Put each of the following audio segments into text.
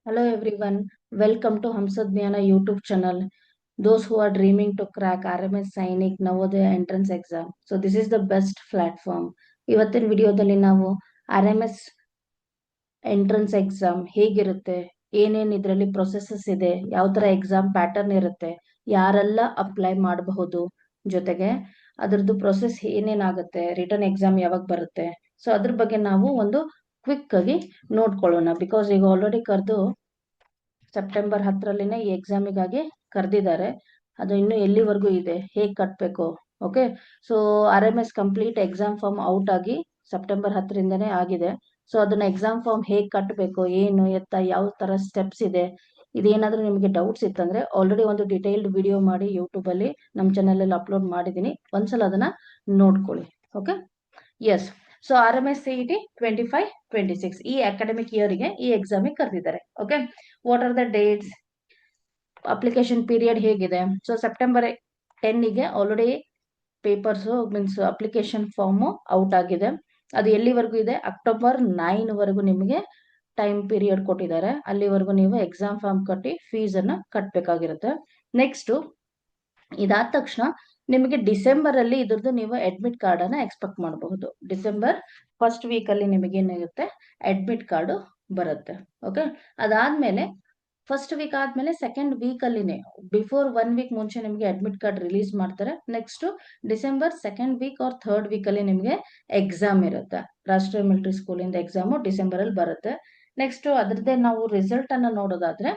Hello everyone, welcome to Hamsadhyana YouTube channel. Those who are dreaming to crack RMS Sainik Navodaya entrance exam. So this is the best platform. ಇವತ್ತಿನ ವಿಡಿಯೋದಲ್ಲಿ ನಾವು RMS entrance exam ಹೇಗಿರುತ್ತೆ, ಏನೇನ್ ಇದರಲ್ಲಿ processes ಇದೆ, ಯಾವ ತರ exam pattern ಇರುತ್ತೆ, ಯಾರೆಲ್ಲ ಅಪ್ಲೈ ಮಾಡಬಹುದು, ಜೊತೆಗೆ ಅದ್ರದ್ದು ಪ್ರೊಸೆಸ್ ಏನೇನಾಗುತ್ತೆ, ರಿಟರ್ನ್ ಎಕ್ಸಾಮ್ ಯಾವಾಗ ಬರುತ್ತೆ, ಸೊ ಅದ್ರ ಬಗ್ಗೆ ನಾವು ಒಂದು ಕ್ವಿಕ್ ಆಗಿ ನೋಡ್ಕೊಳ್ಳೋಣ. ಬಿಕಾಸ್ ಈಗ ಆಲ್ರೆಡಿ ಕರೆದು ಸೆಪ್ಟೆಂಬರ್ 10ರಲ್ಲಿನೇ ಈ ಎಕ್ಸಾಮಿಗಾಗಿ ಕರೆದಿದ್ದಾರೆ. ಅದು ಇನ್ನು ಎಲ್ಲಿವರೆಗೂ ಇದೆ, ಹೇಗ್ ಕಟ್ಬೇಕು. Okay, so RMS complete exam form out ಆಗಿ ಸೆಪ್ಟೆಂಬರ್ 10ರಿಂದನೇ ಆಗಿದೆ. ಸೊ ಅದನ್ನ ಎಕ್ಸಾಮ್ ಫಾರ್ಮ್ ಹೇಗ್ ಕಟ್ಟಬೇಕು, ಏನು ಎತ್ತ, ಯಾವ ತರ ಸ್ಟೆಪ್ಸ್ ಇದೆ, ಇದೇನಾದ್ರೂ ನಿಮಗೆ ಡೌಟ್ಸ್ ಇತ್ತಂದ್ರೆ ಆಲ್ರೆಡಿ ಒಂದು ಡಿಟೇಲ್ಡ್ ವಿಡಿಯೋ ಮಾಡಿ ಯೂಟ್ಯೂಬ್ ಅಲ್ಲಿ ನಮ್ಮ ಚಾನಲ್ ಅಲ್ಲಿ ಅಪ್ಲೋಡ್ ಮಾಡಿದೀನಿ. ಒಂದ್ಸಲ ಅದನ್ನ ನೋಡ್ಕೊಳ್ಳಿ. Okay, yes. So RMS CET 25-26 ಈ ಅಕಾಡೆಮಿಕ್ ಇಯರ್ಗೆ ಈ ಎಕ್ಸಾಮಿಗೆ ಕರೆದಿದ್ದಾರೆ. Okay, what are the dates, application period ಹೇಗಿದೆ. ಸೊ ಸೆಪ್ಟೆಂಬರ್ 10ಗೆ already papers means application form out ಆಗಿದೆ. ಅದು ಎಲ್ಲಿವರೆಗೂ ಇದೆ, ಅಕ್ಟೋಬರ್ 9 ವರೆಗೂ ನಿಮಗೆ ಟೈಮ್ ಪೀರಿಯಡ್ ಕೊಟ್ಟಿದ್ದಾರೆ. ಅಲ್ಲಿವರೆಗೂ ನೀವು ಎಕ್ಸಾಮ್ ಫಾರ್ಮ್ ಕಟ್ಟಿ ಫೀಸ್ ಅನ್ನ ಕಟ್ಟಬೇಕಾಗಿರುತ್ತೆ. ನೆಕ್ಸ್ಟ್ ಇದಾದ ತಕ್ಷಣ ನಿಮಗೆ ಡಿಸೆಂಬರ್ ಅಲ್ಲಿ ಇದ್ರದ್ದು ನೀವು ಅಡ್ಮಿಟ್ ಕಾರ್ಡ್ ಅನ್ನ ಎಕ್ಸ್ಪೆಕ್ಟ್ ಮಾಡಬಹುದು. ಡಿಸೆಂಬರ್ ಫಸ್ಟ್ ವೀಕ್ ಅಲ್ಲಿ ನಿಮಗೆ ಏನಾಗುತ್ತೆ, ಅಡ್ಮಿಟ್ ಕಾರ್ಡ್ ಬರುತ್ತೆ. ಓಕೆ, ಅದಾದ್ಮೇಲೆ ಫಸ್ಟ್ ವೀಕ್ ಆದ್ಮೇಲೆ ಸೆಕೆಂಡ್ ವೀಕ್ ಅಲ್ಲಿನೇ ಬಿಫೋರ್ 1 ವೀಕ್ ಮುಂಚೆ ನಿಮಗೆ ಅಡ್ಮಿಟ್ ಕಾರ್ಡ್ ರಿಲೀಸ್ ಮಾಡ್ತಾರೆ. Next December second week R third weak ಅಲ್ಲಿ ನಿಮಗೆ ಎಕ್ಸಾಮ್ ಇರುತ್ತೆ. ರಾಷ್ಟ್ರೀಯ ಮಿಲಿಟರಿ ಸ್ಕೂಲ್ ಇಂದ ಎಕ್ಸಾಮ್ ಡಿಸೆಂಬರ್ ಅಲ್ಲಿ ಬರುತ್ತೆ. ನೆಕ್ಸ್ಟ್ ಅದ್ರದ್ದೇ ನಾವು ರಿಸಲ್ಟ್ ಅನ್ನ ನೋಡೋದಾದ್ರೆ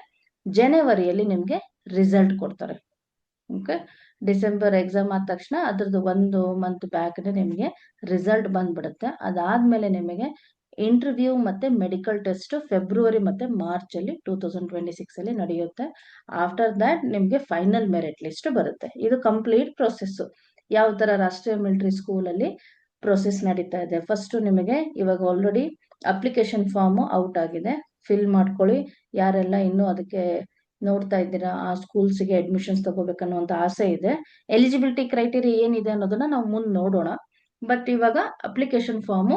ಜನವರಿಯಲ್ಲಿ ನಿಮ್ಗೆ ರಿಸಲ್ಟ್ ಕೊಡ್ತಾರೆ. ಓಕೆ, ಡಿಸೆಂಬರ್ ಎಕ್ಸಾಮ್ ಆದ ತಕ್ಷಣ ಅದ್ರದ್ದು 1 ಮಂತ್ ಬ್ಯಾಕ್ ನಿಮಗೆ ರಿಸಲ್ಟ್ ಬಂದ್ಬಿಡುತ್ತೆ. ಅದಾದ್ಮೇಲೆ ನಿಮಗೆ ಇಂಟರ್ವ್ಯೂ ಮತ್ತೆ ಮೆಡಿಕಲ್ ಟೆಸ್ಟ್ ಫೆಬ್ರವರಿ ಮತ್ತೆ ಮಾರ್ಚ್ ಅಲ್ಲಿ 2026 ಅಲ್ಲಿ ನಡೆಯುತ್ತೆ. ಆಫ್ಟರ್ ದಟ್ ನಿಮ್ಗೆ ಫೈನಲ್ ಮೆರಿಟ್ ಲಿಸ್ಟ್ ಬರುತ್ತೆ. ಇದು ಕಂಪ್ಲೀಟ್ ಪ್ರೊಸೆಸ್. ಯಾವ ತರ ರಾಷ್ಟ್ರೀಯ ಮಿಲಿಟರಿ ಸ್ಕೂಲ್ ಅಲ್ಲಿ ಪ್ರೊಸೆಸ್ ನಡೀತಾ ಇದೆ. ಫಸ್ಟ್ ನಿಮಗೆ ಇವಾಗ ಆಲ್ರೆಡಿ ಅಪ್ಲಿಕೇಶನ್ ಫಾರ್ಮ್ ಔಟ್ ಆಗಿದೆ, ಫಿಲ್ ಮಾಡ್ಕೊಳ್ಳಿ. ಯಾರೆಲ್ಲ ಇನ್ನೂ ಅದಕ್ಕೆ ನೋಡ್ತಾ ಇದ್ದೀರಾ, ಆ ಸ್ಕೂಲ್ಸ್ಗೆ ಅಡ್ಮಿಷನ್ಸ್ ತಗೋಬೇಕನ್ನುವಂತ ಆಸೆ ಇದೆ. ಎಲಿಜಿಬಿಲಿಟಿ ಕ್ರೈಟೀರಿಯಾ ಏನಿದೆ ಅನ್ನೋದನ್ನ ನಾವು ಮುಂದೆ ನೋಡೋಣ. ಬಟ್ ಇವಾಗ ಅಪ್ಲಿಕೇಶನ್ ಫಾರ್ಮ್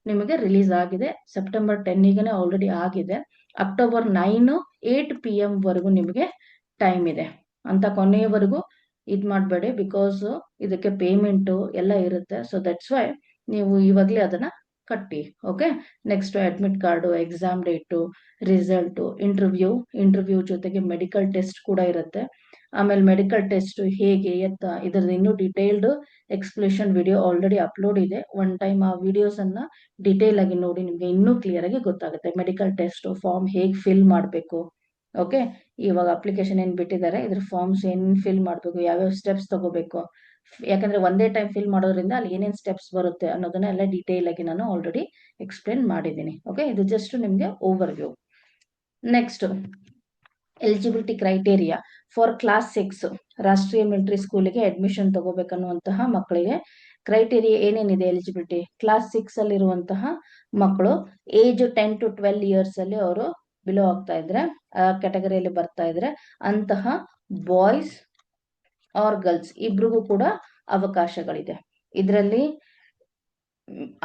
ನಿಮಗೆ ರಿಲೀಸ್ ಆಗಿದೆ. ಸೆಪ್ಟೆಂಬರ್ 10ಗೆ ಆಲ್ರೆಡಿ ಆಗಿದೆ. ಅಕ್ಟೋಬರ್ 9 8 PM ವರೆಗೂ ನಿಮಗೆ ಟೈಮ್ ಇದೆ ಅಂತ. ಕೊನೆಯವರೆಗೂ ಇದ್ ಮಾಡ್ಬೇಡಿ, ಬಿಕಾಸ್ ಇದಕ್ಕೆ ಪೇಮೆಂಟ್ ಎಲ್ಲ ಇರುತ್ತೆ. ಸೊ ದಟ್ಸ್ ವೈ ನೀವು ಇವಾಗ್ಲೇ ಅದನ್ನ ಕಟ್ಟಿ. Okay, next admit card, exam date, result, interview ಜೊತೆಗೆ ಮೆಡಿಕಲ್ ಟೆಸ್ಟ್ ಕೂಡ ಇರುತ್ತೆ. ಆಮೇಲೆ ಮೆಡಿಕಲ್ ಟೆಸ್ಟ್ ಹೇಗೆ ಎತ್ತ, ಇದ್ರದ್ದು ಇನ್ನೂ detailed explanation video already upload ಇದೆ. ಒನ್ ಟೈಮ್ ಆ ವಿಡಿಯೋಸ್ ಅನ್ನ ಡಿಟೇಲ್ ಆಗಿ ನೋಡಿ, ನಿಮ್ಗೆ ಇನ್ನೂ ಕ್ಲಿಯರ್ ಆಗಿ ಗೊತ್ತಾಗುತ್ತೆ ಮೆಡಿಕಲ್ ಟೆಸ್ಟ್ ಫಾರ್ಮ್ ಹೇಗ್ ಫಿಲ್ ಮಾಡ್ಬೇಕು. ಓಕೆ, ಇವಾಗ ಅಪ್ಲಿಕೇಶನ್ ಏನ್ ಬಿಟ್ಟಿದ್ದಾರೆ, ಇದ್ರ ಫಾರ್ಮ್ಸ್ ಏನ್ ಫಿಲ್ ಮಾಡ್ಬೇಕು, ಯಾವ್ಯಾವ ಸ್ಟೆಪ್ಸ್ ತಗೋಬೇಕು. ಯಾಕಂದ್ರೆ ಒಂದೇ ಟೈಮ್ ಫಿಲ್ ಮಾಡೋದ್ರಿಂದ ಅಲ್ಲಿ ಏನೇನ್ ಸ್ಟೆಪ್ಸ್ ಬರುತ್ತೆ ಅನ್ನೋದನ್ನ ಎಲ್ಲ ಡೀಟೇಲ್ ಆಗಿ ನಾನು ಆಲ್ರೆಡಿ ಎಕ್ಸ್ಪ್ಲೇನ್ ಮಾಡಿದ್ದೀನಿ. ಓಕೆ, ಇದು ಜಸ್ಟ್ ನಿಮ್ಗೆ over view. Next eligibility criteria for class 6 ರಾಷ್ಟ್ರೀಯ ಮಿಲಿಟರಿ ಸ್ಕೂಲಿಗೆ ಅಡ್ಮಿಷನ್ ತಗೋಬೇಕನ್ನುವಂತಹ ಮಕ್ಕಳಿಗೆ ಕ್ರೈಟೇರಿಯಾ ಏನೇನಿದೆ. ಎಲಿಜಿಬಿಲಿಟಿ ಕ್ಲಾಸ್ 6 ಅಲ್ಲಿ ಇರುವಂತಹ ಮಕ್ಕಳು ಏಜ್ 10 to 12 ಇಯರ್ಸ್ ಅಲ್ಲಿ ಅವರು ಬಿಲೋ ಆಗ್ತಾ ಇದ್ರೆ, ಆ ಕ್ಯಾಟಗರಿಯಲ್ಲಿ ಬರ್ತಾ ಇದ್ರೆ, ಅಂತಹ ಬಾಯ್ಸ್ ಆರ್ ಗರ್ಲ್ಸ್ ಇಬ್ರಿಗೂ ಕೂಡ ಅವಕಾಶಗಳಿದೆ. ಇದರಲ್ಲಿ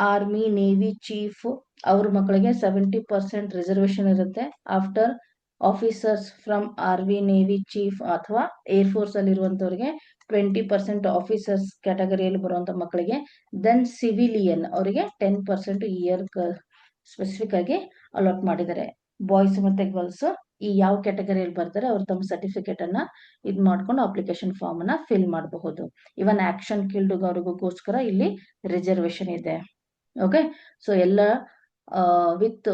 ಆರ್ಮಿ, ನೇವಿ ಚೀಫ್ ಅವ್ರ ಮಕ್ಕಳಿಗೆ 70% ರಿಸರ್ವೇಶನ್ ಇರುತ್ತೆ. After officers from army, navy chief ಅಥವಾ ಏರ್ ಫೋರ್ಸ್ ಅಲ್ಲಿ ಇರುವಂತವ್ರಿಗೆ 20% ಆಫೀಸರ್ಸ್ ಕ್ಯಾಟಗರಿಯಲ್ಲಿ ಬರುವಂತ ಮಕ್ಕಳಿಗೆ. ದೆನ್ ಸಿವಿಲಿಯನ್ ಅವರಿಗೆ 10% ಇಯರ್ ಸ್ಪೆಸಿಫಿಕ್ ಆಗಿ ಅಲಾಟ್ ಮಾಡಿದ್ದಾರೆ. ಬಾಯ್ಸ್ ಮತ್ತೆ ಗರ್ಲ್ಸ್ ಈ ಯಾವ ಕ್ಯಾಟಗರಿಯಲ್ಲಿ ಬರ್ತಾರೆ ಅವ್ರು ತಮ್ಮ ಸರ್ಟಿಫಿಕೇಟ್ ಅನ್ನ ಇದ್ ಮಾಡ್ಕೊಂಡು ಅಪ್ಲಿಕೇಶನ್ ಫಾರ್ಮ್ ಅನ್ನ ಫಿಲ್ ಮಾಡಬಹುದು. ಇವನ್ ಆಕ್ಷನ್ ಕಿಲ್ಡ್ ಅವ್ರಿಗೋಸ್ಕರ ಇಲ್ಲಿ ರಿಸರ್ವೇಶನ್ ಇದೆ. ಓಕೆ, ಸೊ ಎಲ್ಲ ವಿತ್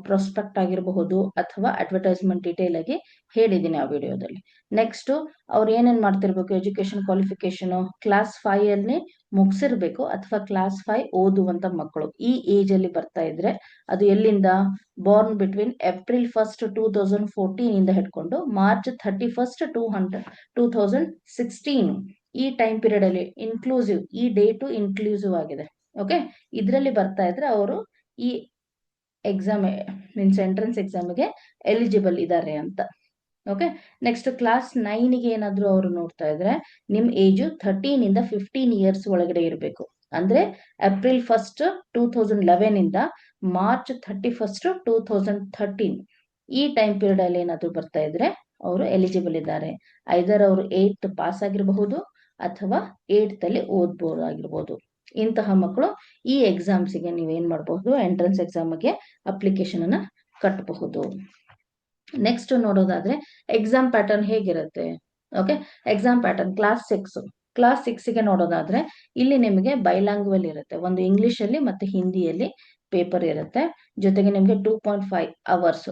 ಪ್ರೊಸ್ಪೆಕ್ಟ್ ಆಗಿರಬಹುದು ಅಥವಾ ಅಡ್ವರ್ಟೈಸ್ಮೆಂಟ್ ಡೀಟೇಲ್ ಆಗಿ ಹೇಳಿದ್ದೀನಿ ಆ ವಿಡಿಯೋದಲ್ಲಿ. ನೆಕ್ಸ್ಟ್ ಅವ್ರು ಏನೇನ್ ಮಾಡ್ತಿರ್ಬೇಕು, ಎಜುಕೇಶನ್ ಕ್ವಾಲಿಫಿಕೇಶನ್ ಕ್ಲಾಸ್ 5 ಅಲ್ಲಿ ಮುಗಿಸಿರ್ಬೇಕು ಅಥವಾ ಕ್ಲಾಸ್ 5 ಓದುವಂತ ಮಕ್ಕಳು ಈ ಏಜ್ ಅಲ್ಲಿ ಬರ್ತಾ ಇದ್ರೆ, ಅದು ಎಲ್ಲಿಂದ, ಬಾರ್ನ್ ಬಿಟ್ವೀನ್ ಏಪ್ರಿಲ್ 1 2014 ಇಂದ ಹಿಡ್ಕೊಂಡು ಮಾರ್ಚ್ 31 2016 ಈ ಟೈಮ್ ಪೀರಿಯಡ್ ಅಲ್ಲಿ ಇನ್ಕ್ಲೂಸಿವ್, ಈ ಡೇಟು ಇನ್ಕ್ಲೂಸಿವ್ ಆಗಿದೆ. ಓಕೆ, ಇದ್ರಲ್ಲಿ ಬರ್ತಾ ಇದ್ರೆ ಅವರು ಈ ಎಕ್ಸಾಮ್ ಮೀನ್ಸ್ ಎಂಟ್ರೆನ್ಸ್ ಎಕ್ಸಾಮ್ಗೆ ಎಲಿಜಿಬಲ್ ಇದ್ದಾರೆ ಅಂತ. ಓಕೆ, ನೆಕ್ಸ್ಟ್ ಕ್ಲಾಸ್ 9ಗೆ ಏನಾದ್ರು ಅವರು ನೋಡ್ತಾ ಇದ್ರೆ ನಿಮ್ ಏಜು 13 ಇಂದ 15 ಇಯರ್ಸ್ ಒಳಗಡೆ ಇರಬೇಕು. ಅಂದ್ರೆ ಏಪ್ರಿಲ್ 1 2011 ಇಂದ ಮಾರ್ಚ್ 31 2013 ಈ ಟೈಮ್ ಪೀರಿಯಡ್ ಅಲ್ಲಿ ಏನಾದ್ರು ಬರ್ತಾ ಇದ್ರೆ ಅವರು ಎಲಿಜಿಬಲ್ ಇದ್ದಾರೆ. ಐದರ್ ಅವರು 8th ಪಾಸ್ ಆಗಿರಬಹುದು ಅಥವಾ 8th ಅಲ್ಲಿ ಓದ್ಬೋದಾಗಿರ್ಬೋದು. ಇಂತಹ ಮಕ್ಕಳು ಈ ಎಕ್ಸಾಮ್ಸ್ಗೆ ನೀವೇನ್ ಮಾಡಬಹುದು, ಎಂಟ್ರೆನ್ಸ್ ಎಕ್ಸಾಮ್ಗೆ ಅಪ್ಲಿಕೇಶನ್ ಅನ್ನ ಕಟ್ಟಬಹುದು. ನೆಕ್ಸ್ಟ್ ನೋಡೋದಾದ್ರೆ ಎಕ್ಸಾಮ್ ಪ್ಯಾಟರ್ನ್ ಹೇಗಿರುತ್ತೆ. ಓಕೆ, ಎಕ್ಸಾಮ್ ಪ್ಯಾಟರ್ನ್ ಕ್ಲಾಸ್ 6ಗೆ ನೋಡೋದಾದ್ರೆ ಇಲ್ಲಿ ನಿಮಗೆ ಬೈಲ್ಯಾಂಗ್ವೇಜ್ ಇರುತ್ತೆ. ಒಂದು ಇಂಗ್ಲಿಷ್ ಅಲ್ಲಿ ಮತ್ತೆ ಹಿಂದಿಯಲ್ಲಿ ಪೇಪರ್ ಇರುತ್ತೆ. ಜೊತೆಗೆ ನಿಮಗೆ 2.5 ಅವರ್ಸ್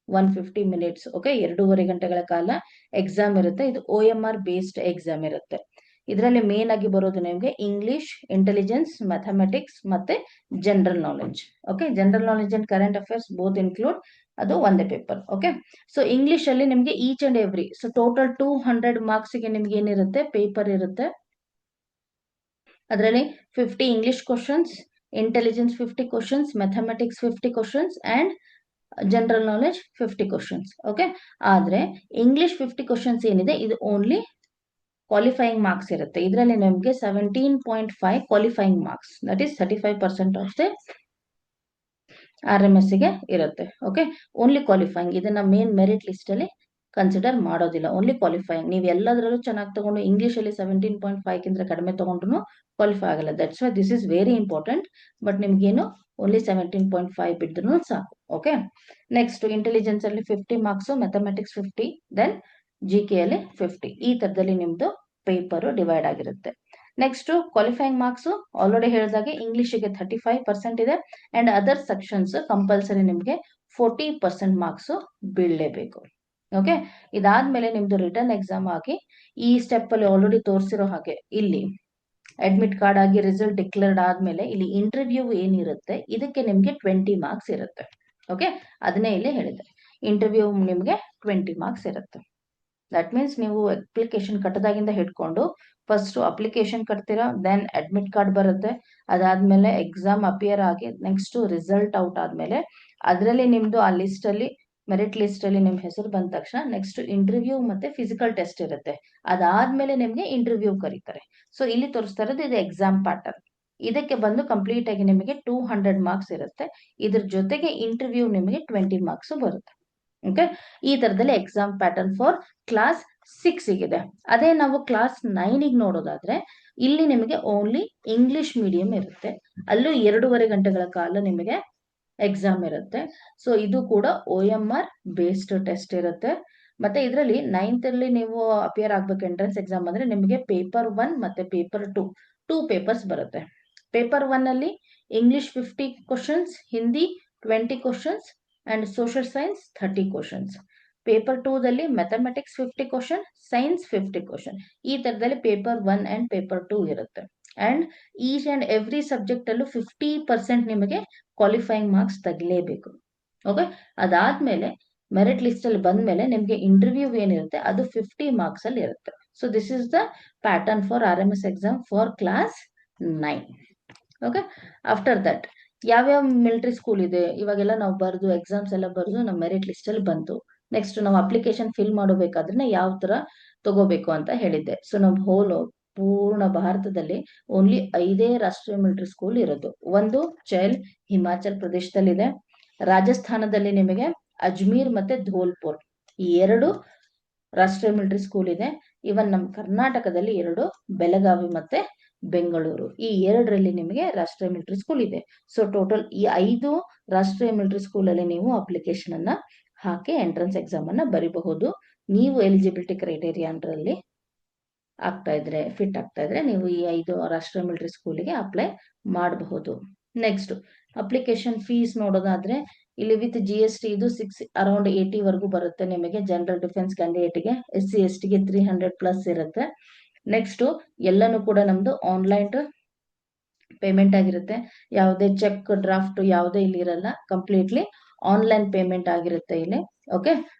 150 ಮಿನಿಟ್ಸ್, ಓಕೆ, 2.5 ಗಂಟೆಗಳ ಕಾಲ ಎಕ್ಸಾಮ್ ಇರುತ್ತೆ. ಇದು OMR ಬೇಸ್ಡ್ ಎಕ್ಸಾಮ್ ಇರುತ್ತೆ. ಇದರಲ್ಲಿ ಮೇನ್ ಆಗಿ ಬರೋದು ನಿಮಗೆ ಇಂಗ್ಲಿಷ್, ಇಂಟೆಲಿಜೆನ್ಸ್, ಮ್ಯಾಥಮೆಟಿಕ್ಸ್ ಮತ್ತೆ general knowledge. Okay, general knowledge and current affairs both include, ಅದು ಒಂದೇ ಪೇಪರ್. ಓಕೆ, ಸೊ ಇಂಗ್ಲಿಷ್ ಅಲ್ಲಿ ನಿಮಗೆ each and every, so total 200 marks ಗೆ ನಿಮ್ಗೆ ಏನಿರುತ್ತೆ, ಪೇಪರ್ ಇರುತ್ತೆ. ಅದರಲ್ಲಿ 50 English questions, intelligence 50 questions, mathematics 50 questions and general knowledge 50 questions. Okay, ಆದ್ರೆ ಇಂಗ್ಲಿಷ್ 50 ಕ್ವಶನ್ಸ್ ಏನಿದೆ ಇದು ಓನ್ಲಿ ಕ್ವಾಲಿಫೈಯಿಂಗ್ ಮಾರ್ಕ್ಸ್ ಇರುತ್ತೆ. ಇದರಲ್ಲಿ ನಿಮಗೆ 17.5 qualifying marks, that is 35% of the RMS ಗೆ ಇರುತ್ತೆ. ಓಕೆ, ಓನ್ಲಿ ಕ್ವಾಲಿಫೈಯಿಂಗ್, ಇದನ್ನ ಮೇನ್ ಮೆರಿಟ್ ಲಿಸ್ಟ್ ಅಲ್ಲಿ ಕನ್ಸಿಡರ್ ಮಾಡೋದಿಲ್ಲ. Only qualifying. ನೀವು ಎಲ್ಲದರಲ್ಲೂ ಚೆನ್ನಾಗಿ ತಗೊಂಡು ಇಂಗ್ಲಿಷ್ ಅಲ್ಲಿ 17.5 ಗಿಂತ ಕಡಿಮೆ ತಗೊಂಡ್ರು ಕ್ವಾಲಿಫೈ ಆಗಲ್ಲ. That's why this is very important. But ನಿಮ್ಗೇನು ಓನ್ಲಿ 17.5 ಬಿದ್ರು ಸಾಕು. ಓಕೆ, ನೆಕ್ಸ್ಟ್ ಇಂಟೆಲಿಜೆನ್ಸ್ ಅಲ್ಲಿ 50 ಮಾರ್ಕ್ಸ್, ಮ್ಯಾಥಮೆಟಿಕ್ಸ್ 50, ದೆನ್ GK ಅಲ್ಲಿ 50. ಈ ತರದಲ್ಲಿ ನಿಮ್ದು ಪೇಪರ್ ಡಿವೈಡ್ ಆಗಿರುತ್ತೆ. ನೆಕ್ಸ್ಟ್ ಕ್ವಾಲಿಫೈಯಿಂಗ್ ಮಾರ್ಕ್ಸ್ ಆಲ್ರೆಡಿ ಹೇಳಿದಾಗೆ ಇಂಗ್ಲಿಷ್ಗೆ 35% ಇದೆ ಅಂಡ್ ಅದರ್ ಸೆಕ್ಷನ್ಸ್ ಕಂಪಲ್ಸರಿ ನಿಮ್ಗೆ 40% ಮಾರ್ಕ್ಸ್ ಬೀಳಲೇಬೇಕು. ಓಕೆ, ಇದಾದ್ಮೇಲೆ ನಿಮ್ದು ರಿಟರ್ನ್ ಎಕ್ಸಾಮ್ ಆಗಿ ಈ ಸ್ಟೆಪ್ ಅಲ್ಲಿ ಆಲ್ರೆಡಿ ತೋರಿಸಿರೋ ಹಾಗೆ ಇಲ್ಲಿ ಅಡ್ಮಿಟ್ ಕಾರ್ಡ್ ಆಗಿ ರಿಸಲ್ಟ್ ಡಿಕ್ಲೇರ್ಡ್ ಆದ್ಮೇಲೆ ಇಲ್ಲಿ ಇಂಟರ್ವ್ಯೂ ಏನಿರುತ್ತೆ ಇದಕ್ಕೆ ನಿಮ್ಗೆ 20 ಮಾರ್ಕ್ಸ್ ಇರುತ್ತೆ. ಓಕೆ, ಅದನ್ನೇ ಇಲ್ಲಿ ಹೇಳಿದೆ, ಇಂಟರ್ವ್ಯೂ ನಿಮ್ಗೆ 20 ಮಾರ್ಕ್ಸ್ ಇರುತ್ತೆ. ದಟ್ ಮೀನ್ಸ್ ನೀವು ಅಪ್ಲಿಕೇಶನ್ ಕಟ್ಟದಾಗಿಂದ ಹಿಡ್ಕೊಂಡು ಫಸ್ಟ್ ಅಪ್ಲಿಕೇಶನ್ ಕಟ್ತೀರಾ, ದೆನ್ ಅಡ್ಮಿಟ್ ಕಾರ್ಡ್ ಬರುತ್ತೆ, ಅದಾದ್ಮೇಲೆ ಎಕ್ಸಾಮ್ ಅಪಿಯರ್ ಆಗಿ ನೆಕ್ಸ್ಟ್ ರಿಸಲ್ಟ್ ಔಟ್ ಆದ್ಮೇಲೆ ಅದರಲ್ಲಿ ನಿಮ್ದು ಆ ಲಿಸ್ಟ್ ಅಲ್ಲಿ ಮೆರಿಟ್ ಲಿಸ್ಟ್ ಅಲ್ಲಿ ನಿಮ್ ಹೆಸರು ಬಂದ ತಕ್ಷಣ ನೆಕ್ಸ್ಟ್ ಇಂಟರ್ವ್ಯೂ ಮತ್ತೆ ಫಿಸಿಕಲ್ ಟೆಸ್ಟ್ ಇರುತ್ತೆ. ಅದಾದ್ಮೇಲೆ ನಿಮ್ಗೆ ಇಂಟರ್ವ್ಯೂ ಕರೀತಾರೆ. ಸೊ ಇಲ್ಲಿ ತೋರಿಸ್ತಾ ಇರೋದು ಇದು ಎಕ್ಸಾಮ್ ಪ್ಯಾಟರ್ನ್. ಇದಕ್ಕೆ ಬಂದು ಕಂಪ್ಲೀಟ್ ಆಗಿ ನಿಮಗೆ 200 ಮಾರ್ಕ್ಸ್ ಇರುತ್ತೆ. ಇದ್ರ ಜೊತೆಗೆ ಇಂಟರ್ವ್ಯೂ ನಿಮಗೆ 20 ಮಾರ್ಕ್ಸ್ ಬರುತ್ತೆ. ಓಕೆ, ಈ ತರದಲ್ಲಿ ಎಕ್ಸಾಮ್ ಪ್ಯಾಟರ್ನ್ ಫಾರ್ ಕ್ಲಾಸ್ 6 ಇದೆ. ಅದೇ ನಾವು ಕ್ಲಾಸ್ 9 ನೋಡೋದಾದ್ರೆ ಇಲ್ಲಿ ನಿಮಗೆ ಓನ್ಲಿ ಇಂಗ್ಲಿಷ್ ಮೀಡಿಯಂ ಇರುತ್ತೆ. ಅಲ್ಲೂ 2.5 ಗಂಟೆಗಳ ಕಾಲ ನಿಮಗೆ ಎಕ್ಸಾಮ್ ಇರುತ್ತೆ. ಸೊ ಇದು ಕೂಡ OMR ಬೇಸ್ಡ್ ಟೆಸ್ಟ್ ಇರುತ್ತೆ. ಮತ್ತೆ ಇದರಲ್ಲಿ 9th ಅಲ್ಲಿ ನೀವು ಅಪಿಯರ್ ಆಗ್ಬೇಕು ಎಂಟ್ರೆನ್ಸ್ ಎಕ್ಸಾಮ್ ಅಂದ್ರೆ ನಿಮಗೆ ಪೇಪರ್ 1 ಮತ್ತೆ ಪೇಪರ್ 2 ಪೇಪರ್ಸ್ ಬರುತ್ತೆ. ಪೇಪರ್ 1 ಅಲ್ಲಿ English 50 questions, Hindi 20 questions and social science 30 questions. Paper 2 ದಲ್ಲಿ ಮ್ಯಾಥಮೆಟಿಕ್ಸ್ 50 ಕ್ವಶನ್, ಸೈನ್ಸ್ 50 ಕ್ವಶನ್. ಈ ತರದಲ್ಲಿ ಪೇಪರ್ 1 ಅಂಡ್ ಪೇಪರ್ 2 ಇರುತ್ತೆ. And each and every subject ಅಲ್ಲೂ 50% ನಿಮಗೆ ಕ್ವಾಲಿಫೈಯಿಂಗ್ ಮಾರ್ಕ್ಸ್ ತಗಲೇಬೇಕು. ಓಕೆ, ಅದಾದ್ಮೇಲೆ ಮೆರಿಟ್ ಲಿಸ್ಟ್ ಅಲ್ಲಿ ಬಂದ್ಮೇಲೆ ನಿಮ್ಗೆ ಇಂಟರ್ವ್ಯೂ ಏನಿರುತ್ತೆ ಅದು 50 ಮಾರ್ಕ್ಸ್ ಅಲ್ಲಿ ಇರುತ್ತೆ. So this is the pattern for RMS exam for class 9. Okay, after that ಯಾವ್ಯಾವ ಮಿಲಿಟರಿ ಸ್ಕೂಲ್ ಇದೆ ಇವಾಗೆಲ್ಲ ನಾವು ಬರೆದು ಎಕ್ಸಾಮ್ಸ್ ಎಲ್ಲ ಬರೆದು ನಮ್ಮ ಮೆರಿಟ್ ಲಿಸ್ಟ್ ಅಲ್ಲಿ ಬಂತು. ನೆಕ್ಸ್ಟ್ ನಾವು ಅಪ್ಲಿಕೇಶನ್ ಫಿಲ್ ಮಾಡಬೇಕಾದ್ರೆ ಯಾವ ತರ ತಗೋಬೇಕು ಅಂತ ಹೇಳಿದ್ದೆ. ಸೊ ನಾವು ಪೂರ್ಣ ಭಾರತದಲ್ಲಿ ಓನ್ಲಿ 5 ರಾಷ್ಟ್ರೀಯ ಮಿಲಿಟರಿ ಸ್ಕೂಲ್ ಇರೋದು. ಒಂದು ಚೈಲ್ ಹಿಮಾಚಲ್ ಪ್ರದೇಶದಲ್ಲಿದೆ, ರಾಜಸ್ಥಾನದಲ್ಲಿ ನಿಮಗೆ ಅಜ್ಮೀರ್ ಮತ್ತೆ ಧೋಲ್ಪುರ್, ಈ 2 ರಾಷ್ಟ್ರೀಯ ಮಿಲಿಟರಿ ಸ್ಕೂಲ್ ಇದೆ. ಇವನ್ ನಮ್ಮ ಕರ್ನಾಟಕದಲ್ಲಿ 2 ಬೆಳಗಾವಿ ಮತ್ತೆ ಬೆಂಗಳೂರು, ಈ 2ರಲ್ಲಿ ನಿಮಗೆ ರಾಷ್ಟ್ರೀಯ ಮಿಲಿಟರಿ ಸ್ಕೂಲ್ ಇದೆ. ಸೊ ಟೋಟಲ್ ಈ 5 ರಾಷ್ಟ್ರೀಯ ಮಿಲಿಟರಿ ಸ್ಕೂಲ್ ಅಲ್ಲಿ ನೀವು ಅಪ್ಲಿಕೇಶನ್ ಅನ್ನ ಹಾಕಿ ಎಂಟ್ರೆನ್ಸ್ ಎಕ್ಸಾಮ್ ಅನ್ನ ಬರೀಬಹುದು. ನೀವು ಎಲಿಜಿಬಿಲಿಟಿ ಕ್ರೈಟೇರಿಯಾ ಅಂಡರಲ್ಲಿ ಫಿಟ್ ಆಗ್ತಾ ಇದ್ರೆ ನೀವು ಈ 5 ರಾಷ್ಟ್ರೀಯ ಮಿಲಿಟರಿ ಸ್ಕೂಲಿಗೆ ಅಪ್ಲೈ ಮಾಡಬಹುದು. ನೆಕ್ಸ್ಟ್ ಅಪ್ಲಿಕೇಶನ್ ಫೀಸ್ ನೋಡೋದಾದ್ರೆ ಇಲ್ಲಿ ವಿತ್ GST ಇದು ಅರೌಂಡ್ 80 ವರೆಗೂ ಬರುತ್ತೆ ನಿಮಗೆ. ಜನರಲ್ ಡಿಫೆನ್ಸ್ ಕ್ಯಾಂಡಿಡೇಟ್ಗೆ, SC STಗೆ 300+ ಇರುತ್ತೆ. ನೆಕ್ಸ್ಟ್ ಎಲ್ಲಾನು ಕೂಡ ನಮ್ದು ಆನ್ಲೈನ್ ಪೇಮೆಂಟ್ ಆಗಿರುತ್ತೆ. ಯಾವುದೇ ಚೆಕ್ ಡ್ರಾಫ್ಟ್ ಯಾವುದೇ ಇಲ್ಲಿ ಇರಲ್ಲ, ಕಂಪ್ಲೀಟ್ಲಿ ಆನ್ಲೈನ್ ಪೇಮೆಂಟ್ ಆಗಿರುತ್ತೆ ಇಲ್ಲಿ. ಓಕೆ,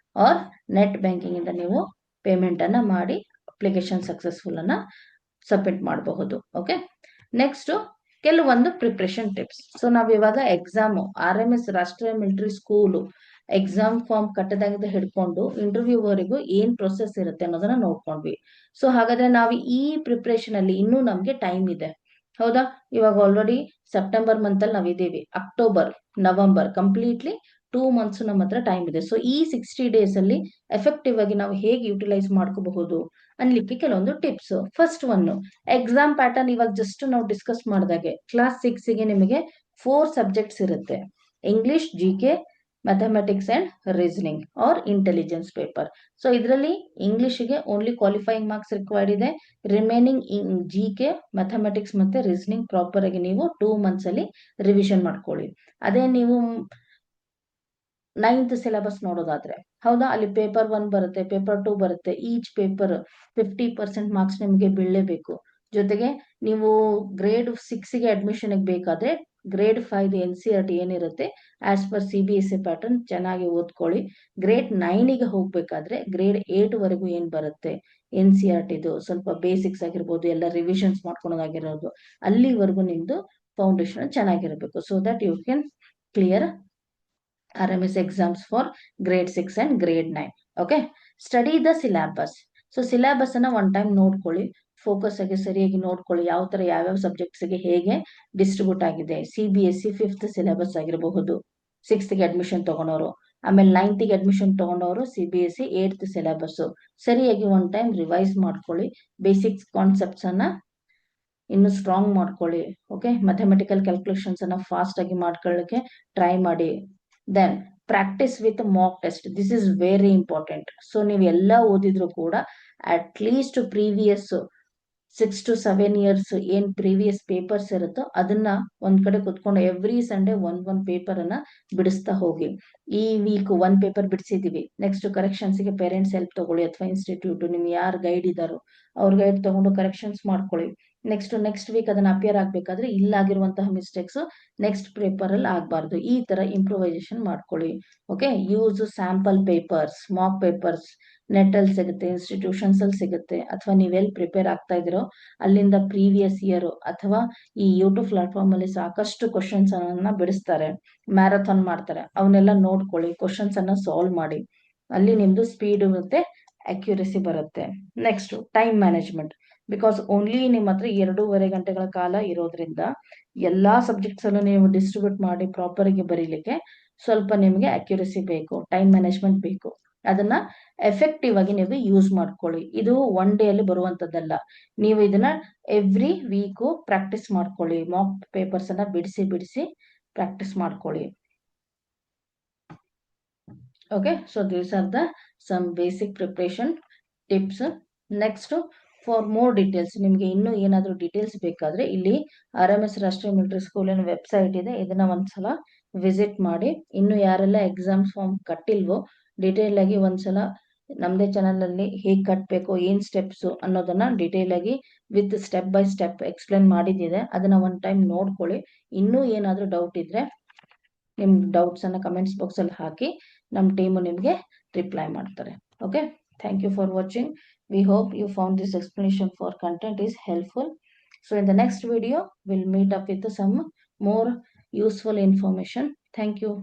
ಆರ್ ನೆಟ್ ಬ್ಯಾಂಕಿಂಗ್ ಇಂದ ನೀವು ಪೇಮೆಂಟ್ ಅನ್ನ ಮಾಡಿ ಅಪ್ಲಿಕೇಶನ್ ಸಕ್ಸಸ್ಫುಲ್ ಅನ್ನ ಸಬ್ಮಿಟ್ ಮಾಡಬಹುದು. ಓಕೆ, ನೆಕ್ಸ್ಟ್ ಕೆಲವೊಂದು ಪ್ರಿಪ್ರೇಷನ್ ಟಿಪ್ಸ್. ಸೊ ನಾವ್ ಇವಾಗ ಎಕ್ಸಾಮ್ RMS ರಾಷ್ಟ್ರೀಯ ಮಿಲಿಟರಿ ಸ್ಕೂಲ್ ಎಕ್ಸಾಮ್ ಫಾರ್ಮ್ ಕಟ್ಟದಾಗಿಂದ ಹಿಡ್ಕೊಂಡು ಇಂಟರ್ವ್ಯೂ ವರೆಗೂ ಏನ್ ಪ್ರೊಸೆಸ್ ಇರುತ್ತೆ ಅನ್ನೋದನ್ನ ನೋಡ್ಕೊಂಡ್ವಿ. ಸೊ ಹಾಗಾದ್ರೆ ನಾವು ಈ ಪ್ರಿಪ್ರೇಷನ್ ಅಲ್ಲಿ ಇನ್ನೂ ನಮ್ಗೆ ಟೈಮ್ ಇದೆ, ಹೌದಾ? ಇವಾಗ ಆಲ್ರೆಡಿ ಸೆಪ್ಟೆಂಬರ್ ಮಂತ್ ಅಲ್ಲಿ ನಾವಿದ್ದೀವಿ, ಅಕ್ಟೋಬರ್, ನವೆಂಬರ್, ಕಂಪ್ಲೀಟ್ಲಿ 2 ಮಂತ್ಸ್ ನಮ್ಮ ಹತ್ರ ಟೈಮ್ ಇದೆ. ಸೊ ಈ 60 days ಅಲ್ಲಿ ಎಫೆಕ್ಟಿವ್ ಆಗಿ ನಾವು ಹೇಗೆ ಯುಟಿಲೈಸ್ ಮಾಡ್ಕೋಬಹುದು ಅನ್ಲಿಕ್ಕೆ ಕೆಲವೊಂದು tips. First one, exam pattern ಇವಾಗ ಜಸ್ಟ್ ನಾವು ಡಿಸ್ಕಸ್ ಮಾಡಿದಾಗೆ ಕ್ಲಾಸ್ 6ಗೆ ನಿಮಗೆ 4 ಸಬ್ಜೆಕ್ಟ್ಸ್ ಇರುತ್ತೆ. English, GK, mathematics and reasoning or intelligence paper. So ಇದರಲ್ಲಿ ಇಂಗ್ಲಿಷ್ಗೆ ಓನ್ಲಿ ಕ್ವಾಲಿಫೈಯಿಂಗ್ ಮಾರ್ಕ್ಸ್ ರಿಕ್ವೈರ್ಡ್ ಇದೆ. ರಿಮೈನಿಂಗ್ GK, ಮ್ಯಾಥಮೆಟಿಕ್ಸ್ ಮತ್ತೆ ರೀಸನಿಂಗ್ ಪ್ರಾಪರ್ ಆಗಿ ನೀವು 2 ಮಂತ್ಸ್ ಅಲ್ಲಿ ರಿವಿಷನ್ ಮಾಡ್ಕೊಳ್ಳಿ. ಅದೇ ನೀವು 9th ಸಿಲೆಬಸ್ ನೋಡೋದಾದ್ರೆ, ಹೌದಾ, ಅಲ್ಲಿ ಪೇಪರ್ 1 ಬರುತ್ತೆ, ಪೇಪರ್ 2 ಬರುತ್ತೆ. ಈಚ್ ಪೇಪರ್ 50% ಮಾರ್ಕ್ಸ್ ನಿಮಗೆ ಬೀಳಲೇಬೇಕು. ಜೊತೆಗೆ ನೀವು ಗ್ರೇಡ್ 6ಗೆ ಅಡ್ಮಿಷನ್ ಬೇಕಾದ್ರೆ ಗ್ರೇಡ್ 5 NCERT ಏನಿರುತ್ತೆ ಆಸ್ ಪರ್ CBSE ಪ್ಯಾಟರ್ನ್ ಚೆನ್ನಾಗಿ ಓದ್ಕೊಳ್ಳಿ. ಗ್ರೇಡ್ 9ಗೆ ಹೋಗ್ಬೇಕಾದ್ರೆ ಗ್ರೇಡ್ 8 ವರೆಗೂ ಏನ್ ಬರುತ್ತೆ NCERT ಇದು ಸ್ವಲ್ಪ ಬೇಸಿಕ್ಸ್ ಆಗಿರ್ಬೋದು, ಎಲ್ಲ ರಿವಿಷನ್ಸ್ ಮಾಡ್ಕೊಳೋದಾಗಿರೋದು, ಅಲ್ಲಿವರೆಗೂ ನಿಮ್ದು ಫೌಂಡೇಶನ್ ಚೆನ್ನಾಗಿರ್ಬೇಕು. So that you can clear RMS exams for grade 6 and grade 9. Okay, study the syllabus. So syllabus ಅನ್ನ ಒನ್ ಟೈಮ್ ನೋಡ್ಕೊಳ್ಳಿ, ಫೋಕಸ್ ಆಗಿ ಸರಿಯಾಗಿ ನೋಡ್ಕೊಳ್ಳಿ, ಯಾವ ತರ ಯಾವ್ಯಾವ ಸಬ್ಜೆಕ್ಟ್ಸ್ ಗೆ ಹೇಗೆ ಡಿಸ್ಟ್ರಿಬ್ಯೂಟ್ ಆಗಿದೆ. CBSE 5th ಸಿಲೆಬಸ್ ಆಗಿರಬಹುದು, 6th ಅಡ್ಮಿಷನ್ ತಗೊಂಡವರು, ಆಮೇಲೆ 9th ಅಡ್ಮಿಷನ್ ತಗೊಂಡವರು CBSE 8th ಸಿಲೆಬಸ್ ಸರಿಯಾಗಿ ಒನ್ ಟೈಮ್ ರಿವೈಸ್ ಮಾಡ್ಕೊಳ್ಳಿ. ಬೇಸಿಕ್ಸ್ ಕಾನ್ಸೆಪ್ಟ್ಸ್ ಅನ್ನ ಇನ್ನು ಸ್ಟ್ರಾಂಗ್ ಮಾಡ್ಕೊಳ್ಳಿ. ಓಕೆ, ಮ್ಯಾಥಮೆಟಿಕಲ್ ಕ್ಯಾಲ್ಕುಲೇಷನ್ಸ್ ಅನ್ನ ಫಾಸ್ಟ್ ಆಗಿ ಮಾಡ್ಕೊಳ್ಳಿಕ್ಕೆ ಟ್ರೈ ಮಾಡಿ. Then practice with mock test, this is very important. So ನೀವು ಎಲ್ಲ ಓದಿದ್ರು ಕೂಡ at least previous 6 to 7 years ಏನ್ ಪ್ರೀವಿಯಸ್ ಪೇಪರ್ಸ್ ಇರುತ್ತೋ ಅದನ್ನ ಒಂದ್ ಕಡೆ ಕುತ್ಕೊಂಡು ಎವ್ರಿ ಸಂಡೇ ಒಂದ್ ಪೇಪರ್ ಅನ್ನ ಬಿಡಿಸ್ತಾ ಹೋಗಿ. ಈ ವೀಕ್ 1 ಪೇಪರ್ ಬಿಡಿಸಿದೀವಿ, ನೆಕ್ಸ್ಟ್ ಕರೆಕ್ಷನ್ಸ್ ಗೆ ಪೇರೆಂಟ್ಸ್ ಹೆಲ್ಪ್ ತಗೊಳ್ಳಿ, ಅಥವಾ ಇನ್ಸ್ಟಿಟ್ಯೂಟ್ ನಿಮ್ಗೆ ಯಾರು ಗೈಡ್ ಇದಾರೋ ಅವ್ರ ಗೈಡ್ ತಗೊಂಡು ಕರೆಕ್ಷನ್ಸ್ ಮಾಡ್ಕೊಳ್ಳಿ. ನೆಕ್ಸ್ಟ್ ವೀಕ್ ಅದನ್ನ ಅಪಿಯರ್ ಆಗ್ಬೇಕಾದ್ರೆ ಇಲ್ಲಾಗಿರುವಂತಹ ಮಿಸ್ಟೇಕ್ಸ್ ನೆಕ್ಸ್ಟ್ ಪೇಪರ್ ಅಲ್ಲಿ ಆಗ್ಬಾರ್ದು. ಈ ತರ ಇಂಪ್ರೂವೈಸೇಷನ್ ಮಾಡ್ಕೊಳ್ಳಿ. Okay, use sample papers, mock papers net ಅಲ್ಲಿ ಸಿಗುತ್ತೆ, ಇನ್ಸ್ಟಿಟ್ಯೂಷನ್ಸ್ ಅಲ್ಲಿ ಸಿಗುತ್ತೆ, ಅಥವಾ ನೀವೆಲ್ಲಿ ಪ್ರಿಪೇರ್ ಆಗ್ತಾ ಇದೀರೋ ಅಲ್ಲಿಂದ ಪ್ರೀವಿಯಸ್ ಇಯರ್ ಅಥವಾ ಈ ಯೂಟ್ಯೂಬ್ ಪ್ಲಾಟ್ಫಾರ್ಮ್ ಅಲ್ಲಿ ಸಾಕಷ್ಟು ಕ್ವಶನ್ಸ್ ಅನ್ನ ಬಿಡಿಸ್ತಾರೆ, ಮ್ಯಾರಥಾನ್ ಮಾಡ್ತಾರೆ, ಅವನ್ನೆಲ್ಲ ನೋಡ್ಕೊಳ್ಳಿ, ಕ್ವಶನ್ಸ್ ಅನ್ನ ಸಾಲ್ವ್ ಮಾಡಿ. ಅಲ್ಲಿ ನಿಮ್ದು ಸ್ಪೀಡ್ ಮತ್ತೆ ಅಕ್ಯುರಸಿ ಬರುತ್ತೆ. Next time management, because only ನಿಮ್ಮ ಹತ್ರ 2.5 ಗಂಟೆಗಳ ಕಾಲ ಇರೋದ್ರಿಂದ ಎಲ್ಲಾ ಸಬ್ಜೆಕ್ಟ್ಸ್ ಅಲ್ಲೂ ನೀವು ಡಿಸ್ಟ್ರಿಬ್ಯೂಟ್ ಮಾಡಿ ಪ್ರಾಪರ್ ಆಗಿ ಬರೀಲಿಕ್ಕೆ ಸ್ವಲ್ಪ ನಿಮಗೆ ಅಕ್ಯುರಸಿ ಬೇಕು, ಟೈಮ್ ಮ್ಯಾನೇಜ್ಮೆಂಟ್ ಬೇಕು. ಅದನ್ನ ಎಫೆಕ್ಟಿವ್ ಆಗಿ ನೀವು ಯೂಸ್ ಮಾಡ್ಕೊಳ್ಳಿ. ಇದು ಒನ್ ಡೇ ಅಲ್ಲಿ ಬರುವಂತದ್ದಲ್ಲ, ನೀವು ಇದನ್ನ ಎವ್ರಿ ವೀಕು ಪ್ರಾಕ್ಟೀಸ್ ಮಾಡ್ಕೊಳ್ಳಿ. ಮಾಕ್ ಪೇಪರ್ಸ್ ಅನ್ನ ಬಿಡಿಸಿ ಪ್ರಾಕ್ಟೀಸ್ ಮಾಡ್ಕೊಳ್ಳಿ. Okay, so these are the some basic preparation tips. Next for more details, ನಿಮ್ಗೆ ಇನ್ನೂ ಏನಾದ್ರೂ ಡೀಟೇಲ್ಸ್ ಬೇಕಾದ್ರೆ ಇಲ್ಲಿ RMS ರಾಷ್ಟ್ರೀಯ ಮಿಲಿಟರಿ ಸ್ಕೂಲಿನ ವೆಬ್ಸೈಟ್ ಇದೆ, ಇದನ್ನ ಒಂದ್ಸಲ ವಿಸಿಟ್ ಮಾಡಿ. ಇನ್ನು ಯಾರೆಲ್ಲ ಎಕ್ಸಾಮ್ಸ್ ಫಾರ್ಮ್ ಕಟ್ಟಿಲ್ವೋ ಡೀಟೇಲ್ ಆಗಿ ಒಂದ್ಸಲ ನಮ್ದೇ ಚಾನಲ್ ಅಲ್ಲಿ ಹೇಗ್ ಕಟ್ಬೇಕು, ಏನ್ ಸ್ಟೆಪ್ಸ್ ಅನ್ನೋದನ್ನ ಡೀಟೇಲ್ ಆಗಿ with step by step explain ಮಾಡಿದ್ದಿದೆ, ಅದನ್ನ ಒನ್ ಟೈಮ್ ನೋಡ್ಕೊಳ್ಳಿ. ಇನ್ನೂ ಏನಾದ್ರೂ ಡೌಟ್ ಇದ್ರೆ ನಿಮ್ ಡೌಟ್ಸ್ ಅನ್ನ ಕಮೆಂಟ್ಸ್ ಬಾಕ್ಸ್ ಅಲ್ಲಿ ಹಾಕಿ, ನಮ್ ಟೀಮ್ ನಿಮ್ಗೆ ರಿಪ್ಲೈ ಮಾಡ್ತಾರೆ. Okay, thank you for watching. We hope you found this explanation for content is helpful. So in the next video, we'll meet up with some more useful information. Thank you.